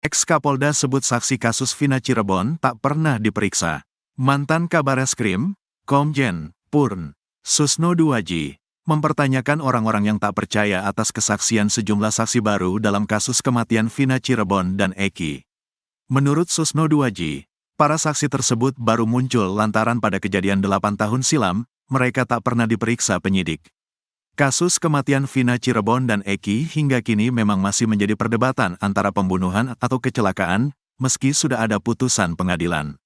Ex-Kapolda sebut saksi kasus Vina Cirebon tak pernah diperiksa. Mantan Kabareskrim, Komjen Purn Susno Duaji, mempertanyakan orang-orang yang tak percaya atas kesaksian sejumlah saksi baru dalam kasus kematian Vina Cirebon dan Eki. Menurut Susno Duaji, para saksi tersebut baru muncul lantaran pada kejadian 8 tahun silam, mereka tak pernah diperiksa penyidik. Kasus kematian Vina Cirebon dan Eki hingga kini memang masih menjadi perdebatan antara pembunuhan atau kecelakaan, meski sudah ada putusan pengadilan.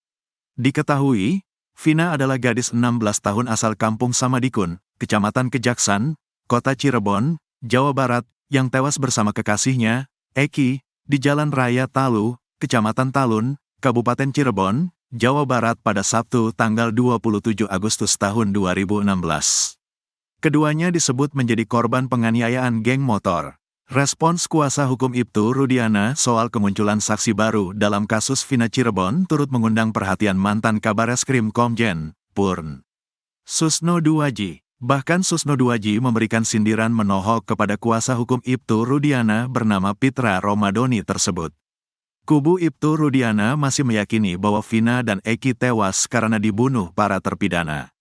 Diketahui, Vina adalah gadis 16 tahun asal kampung Samadikun, Kecamatan Kejaksan, Kota Cirebon, Jawa Barat, yang tewas bersama kekasihnya, Eki, di Jalan Raya Talu, Kecamatan Talun, Kabupaten Cirebon, Jawa Barat pada Sabtu tanggal 27 Agustus tahun 2016. Keduanya disebut menjadi korban penganiayaan geng motor. Respons kuasa hukum Ibtu Rudiana soal kemunculan saksi baru dalam kasus Vina Cirebon turut mengundang perhatian mantan Kabareskrim Komjen Purn Susno Duaji. Bahkan Susno Duaji memberikan sindiran menohok kepada kuasa hukum Ibtu Rudiana bernama Pitra Romadoni tersebut. Kubu Ibtu Rudiana masih meyakini bahwa Vina dan Eki tewas karena dibunuh para terpidana.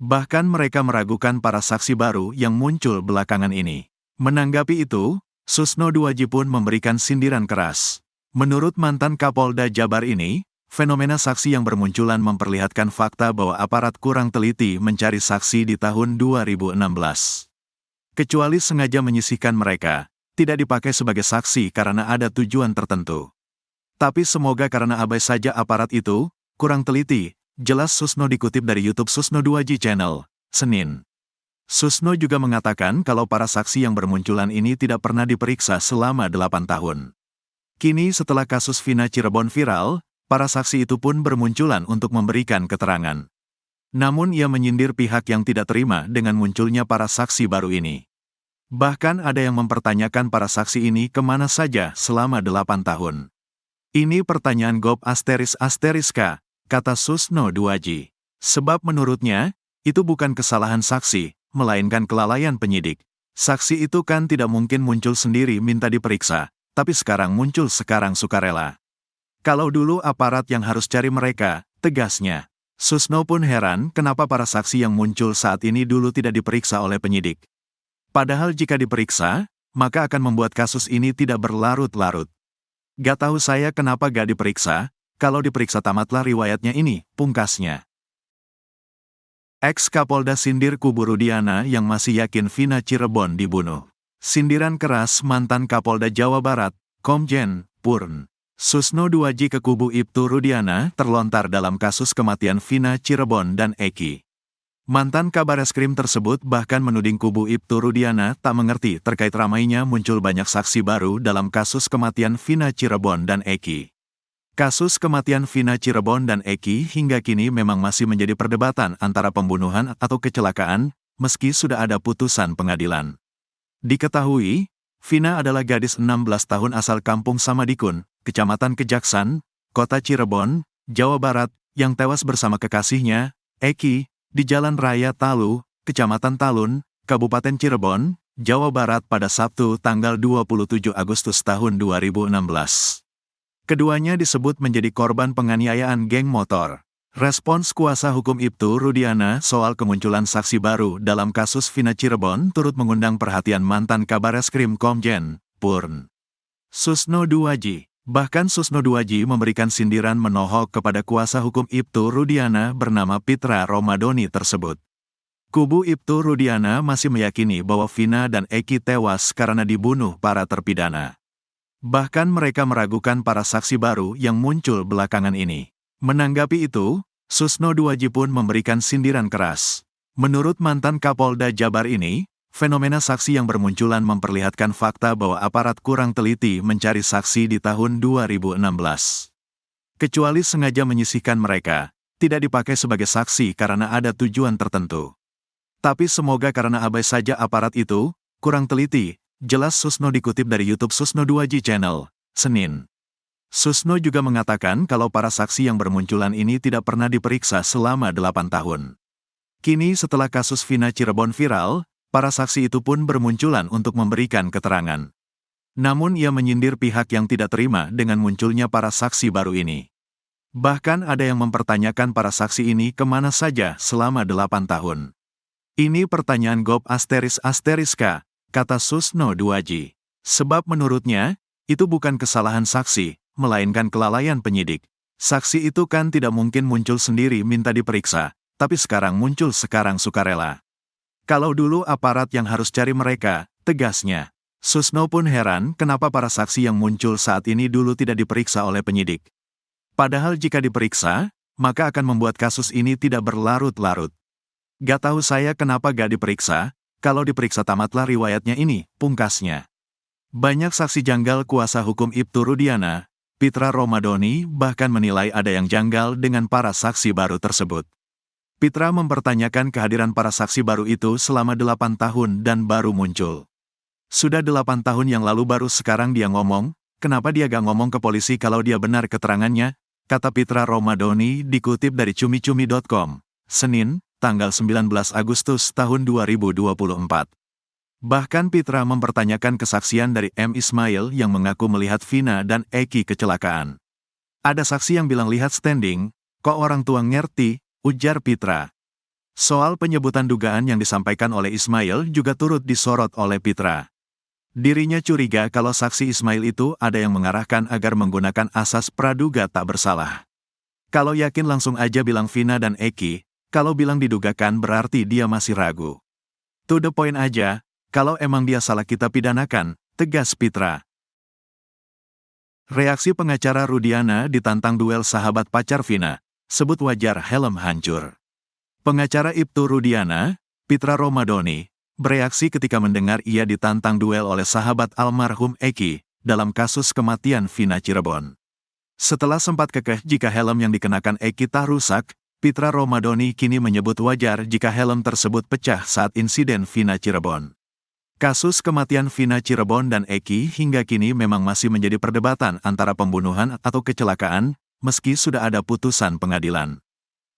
Bahkan mereka meragukan para saksi baru yang muncul belakangan ini. Menanggapi itu, Susno Duaji pun memberikan sindiran keras. Menurut mantan Kapolda Jabar ini, fenomena saksi yang bermunculan memperlihatkan fakta bahwa aparat kurang teliti mencari saksi di tahun 2016. Kecuali sengaja menyisihkan mereka, tidak dipakai sebagai saksi karena ada tujuan tertentu. Tapi semoga karena abai saja aparat itu, kurang teliti, jelas Susno dikutip dari YouTube Susno Duaji Channel, Senin. Susno juga mengatakan kalau para saksi yang bermunculan ini tidak pernah diperiksa selama 8 tahun. Kini setelah kasus Vina Cirebon viral, para saksi itu pun bermunculan untuk memberikan keterangan. Namun ia menyindir pihak yang tidak terima dengan munculnya para saksi baru ini. Bahkan ada yang mempertanyakan para saksi ini kemana saja selama 8 tahun. Ini pertanyaan Gob ***K, kata Susno Duaji. Sebab menurutnya, itu bukan kesalahan saksi, melainkan kelalaian penyidik. Saksi itu kan tidak mungkin muncul sendiri minta diperiksa, tapi sekarang muncul sekarang sukarela. Kalau dulu aparat yang harus cari mereka, tegasnya. Susno pun heran kenapa para saksi yang muncul saat ini dulu tidak diperiksa oleh penyidik. Padahal jika diperiksa, maka akan membuat kasus ini tidak berlarut-larut. Gak tahu saya kenapa gak diperiksa, kalau diperiksa tamatlah riwayatnya ini, pungkasnya. Ex-Kapolda sindir kubu Rudiana yang masih yakin Vina Cirebon dibunuh. Sindiran keras mantan Kapolda Jawa Barat, Komjen Purn Susno Duaji ke kubu Ibtu Rudiana terlontar dalam kasus kematian Vina Cirebon dan Eki. Mantan Kabareskrim tersebut bahkan menuding kubu Ibtu Rudiana tak mengerti terkait ramainya muncul banyak saksi baru dalam kasus kematian Vina Cirebon dan Eki. Kasus kematian Vina Cirebon dan Eki hingga kini memang masih menjadi perdebatan antara pembunuhan atau kecelakaan, meski sudah ada putusan pengadilan. Diketahui, Vina adalah gadis 16 tahun asal kampung Samadikun, Kecamatan Kejaksan, Kota Cirebon, Jawa Barat, yang tewas bersama kekasihnya, Eki, di Jalan Raya Talu, Kecamatan Talun, Kabupaten Cirebon, Jawa Barat pada Sabtu tanggal 27 Agustus tahun 2016. Keduanya disebut menjadi korban penganiayaan geng motor. Respons kuasa hukum Ibtu Rudiana soal kemunculan saksi baru dalam kasus Vina Cirebon turut mengundang perhatian mantan Kabareskrim Komjen Purn Susno Duaji. Bahkan Susno Duaji memberikan sindiran menohok kepada kuasa hukum Ibtu Rudiana bernama Pitra Romadoni tersebut. Kubu Ibtu Rudiana masih meyakini bahwa Vina dan Eki tewas karena dibunuh para terpidana. Bahkan mereka meragukan para saksi baru yang muncul belakangan ini. Menanggapi itu, Susno Duaji pun memberikan sindiran keras. Menurut mantan Kapolda Jabar ini, fenomena saksi yang bermunculan memperlihatkan fakta bahwa aparat kurang teliti mencari saksi di tahun 2016. Kecuali sengaja menyisihkan mereka, tidak dipakai sebagai saksi karena ada tujuan tertentu. Tapi semoga karena abai saja aparat itu, kurang teliti, jelas Susno dikutip dari YouTube Susno Duaji Channel, Senin. Susno juga mengatakan kalau para saksi yang bermunculan ini tidak pernah diperiksa selama 8 tahun. Kini setelah kasus Vina Cirebon viral, para saksi itu pun bermunculan untuk memberikan keterangan. Namun ia menyindir pihak yang tidak terima dengan munculnya para saksi baru ini. Bahkan ada yang mempertanyakan para saksi ini kemana saja selama 8 tahun. Ini pertanyaan Gob **K, kata Susno Duaji. Sebab menurutnya, itu bukan kesalahan saksi, melainkan kelalaian penyidik. Saksi itu kan tidak mungkin muncul sendiri minta diperiksa, tapi sekarang muncul sekarang sukarela. Kalau dulu aparat yang harus cari mereka, tegasnya. Susno pun heran kenapa para saksi yang muncul saat ini dulu tidak diperiksa oleh penyidik. Padahal jika diperiksa, maka akan membuat kasus ini tidak berlarut-larut. Gak tahu saya kenapa gak diperiksa, kalau diperiksa tamatlah riwayatnya ini, pungkasnya. Banyak saksi janggal kuasa hukum Ibtu Rudiana, Pitra Romadoni bahkan menilai ada yang janggal dengan para saksi baru tersebut. Pitra mempertanyakan kehadiran para saksi baru itu selama 8 tahun dan baru muncul. Sudah 8 tahun yang lalu baru sekarang dia ngomong, kenapa dia gak ngomong ke polisi kalau dia benar keterangannya? Kata Pitra Romadoni dikutip dari cumi-cumi.com, Senin, tanggal 19 Agustus tahun 2024. Bahkan Pitra mempertanyakan kesaksian dari M. Ismail yang mengaku melihat Vina dan Eki kecelakaan. Ada saksi yang bilang lihat standing, kok orang tua ngerti, ujar Pitra. Soal penyebutan dugaan yang disampaikan oleh Ismail juga turut disorot oleh Pitra. Dirinya curiga kalau saksi Ismail itu ada yang mengarahkan agar menggunakan asas praduga tak bersalah. Kalau yakin langsung aja bilang Vina dan Eki, kalau bilang didugakan berarti dia masih ragu. To the point aja, kalau emang dia salah kita pidanakan, tegas Pitra. Reaksi pengacara Rudiana ditantang duel sahabat pacar Vina, sebut wajar helm hancur. Pengacara Ibtu Rudiana, Pitra Romadoni, bereaksi ketika mendengar ia ditantang duel oleh sahabat almarhum Eki dalam kasus kematian Vina Cirebon. Setelah sempat kekeh jika helm yang dikenakan Eki tak rusak, Pitra Romadoni kini menyebut wajar jika helm tersebut pecah saat insiden Vina Cirebon. Kasus kematian Vina Cirebon dan Eki hingga kini memang masih menjadi perdebatan antara pembunuhan atau kecelakaan, meski sudah ada putusan pengadilan.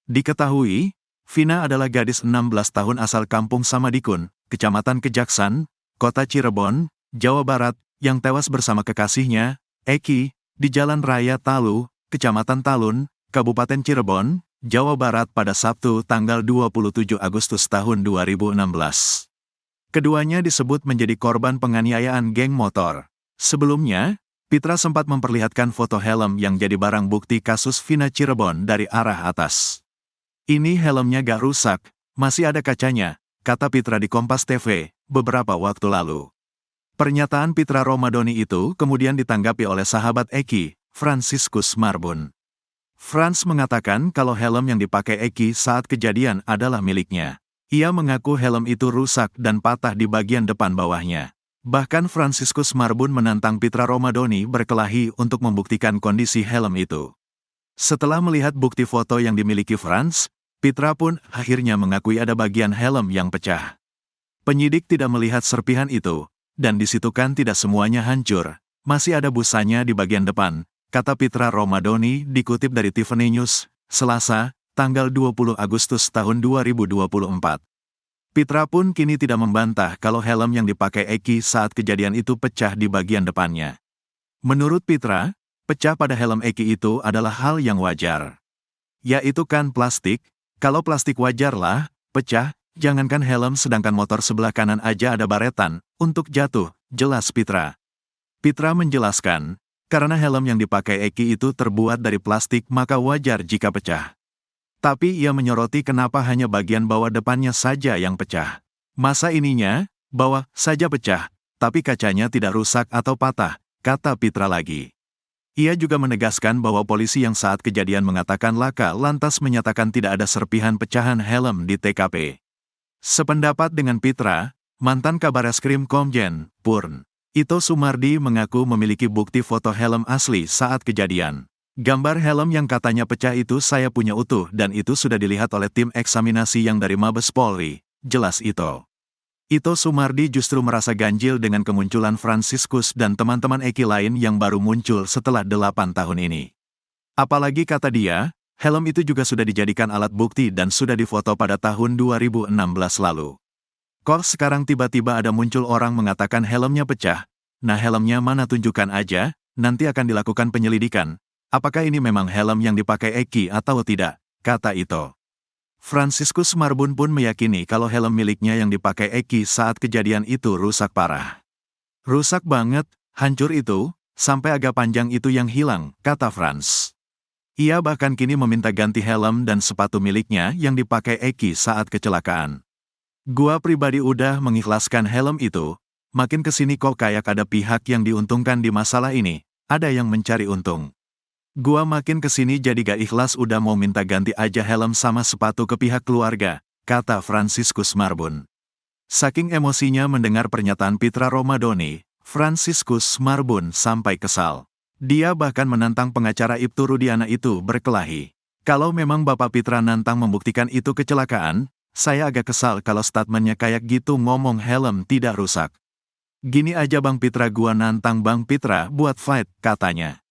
Diketahui, Vina adalah gadis 16 tahun asal kampung Samadikun, Kecamatan Kejaksan, Kota Cirebon, Jawa Barat, yang tewas bersama kekasihnya, Eki, di Jalan Raya Talu, Kecamatan Talun, Kabupaten Cirebon, Jawa Barat pada Sabtu tanggal 27 Agustus tahun 2016. Keduanya disebut menjadi korban penganiayaan geng motor. Sebelumnya, Pitra sempat memperlihatkan foto helm yang jadi barang bukti kasus Vina Cirebon dari arah atas. Ini helmnya gak rusak, masih ada kacanya, kata Pitra di Kompas TV beberapa waktu lalu. Pernyataan Pitra Romadoni itu kemudian ditanggapi oleh sahabat Eki, Franciscus Marbun. Franz mengatakan kalau helm yang dipakai Eki saat kejadian adalah miliknya. Ia mengaku helm itu rusak dan patah di bagian depan bawahnya. Bahkan Franciscus Marbun menantang Pitra Romadoni berkelahi untuk membuktikan kondisi helm itu. Setelah melihat bukti foto yang dimiliki Franz, Pitra pun akhirnya mengakui ada bagian helm yang pecah. Penyidik tidak melihat serpihan itu, dan di situ kan tidak semuanya hancur, masih ada busanya di bagian depan, kata Pitra Romadoni dikutip dari Tiffany News, Selasa, tanggal 20 Agustus tahun 2024. Pitra pun kini tidak membantah kalau helm yang dipakai Eki saat kejadian itu pecah di bagian depannya. Menurut Pitra, pecah pada helm Eki itu adalah hal yang wajar. Ya itu kan plastik, kalau plastik wajar lah, pecah, jangankan helm sedangkan motor sebelah kanan aja ada baretan, untuk jatuh, jelas Pitra. Pitra menjelaskan, karena helm yang dipakai Eki itu terbuat dari plastik maka wajar jika pecah. Tapi ia menyoroti kenapa hanya bagian bawah depannya saja yang pecah. Masa ininya, bawah saja pecah, tapi kacanya tidak rusak atau patah, kata Pitra lagi. Ia juga menegaskan bahwa polisi yang saat kejadian mengatakan laka lantas menyatakan tidak ada serpihan pecahan helm di TKP. Sependapat dengan Pitra, mantan Kabareskrim Komjen, Purn, Ito Sumardi mengaku memiliki bukti foto helm asli saat kejadian. Gambar helm yang katanya pecah itu saya punya utuh dan itu sudah dilihat oleh tim eksaminasi yang dari Mabes Polri, jelas Ito. Ito Sumardi justru merasa ganjil dengan kemunculan Franciscus dan teman-teman Eki lain yang baru muncul setelah 8 tahun ini. Apalagi kata dia, helm itu juga sudah dijadikan alat bukti dan sudah difoto pada tahun 2016 lalu. Kok sekarang tiba-tiba ada muncul orang mengatakan helmnya pecah, Nah helmnya mana tunjukkan aja, nanti akan dilakukan penyelidikan. Apakah ini memang helm yang dipakai Eki atau tidak, kata Ito. Franciscus Marbun pun meyakini kalau helm miliknya yang dipakai Eki saat kejadian itu rusak parah. Rusak banget, hancur itu, sampai agak panjang itu yang hilang, kata Franz. Ia bahkan kini meminta ganti helm dan sepatu miliknya yang dipakai Eki saat kecelakaan. Gua pribadi udah mengikhlaskan helm itu, makin kesini kok kayak ada pihak yang diuntungkan di masalah ini, ada yang mencari untung. Gua makin kesini jadi gak ikhlas udah mau minta ganti aja helm sama sepatu ke pihak keluarga, kata Franciscus Marbun. Saking emosinya mendengar pernyataan Pitra Romadoni, Franciscus Marbun sampai kesal. Dia bahkan menantang pengacara Ibtu Rudiana itu berkelahi. Kalau memang Bapak Pitra nantang membuktikan itu kecelakaan, saya agak kesal kalau statementnya kayak gitu ngomong helm tidak rusak. Gini aja Bang Pitra gua nantang Bang Pitra buat fight, katanya.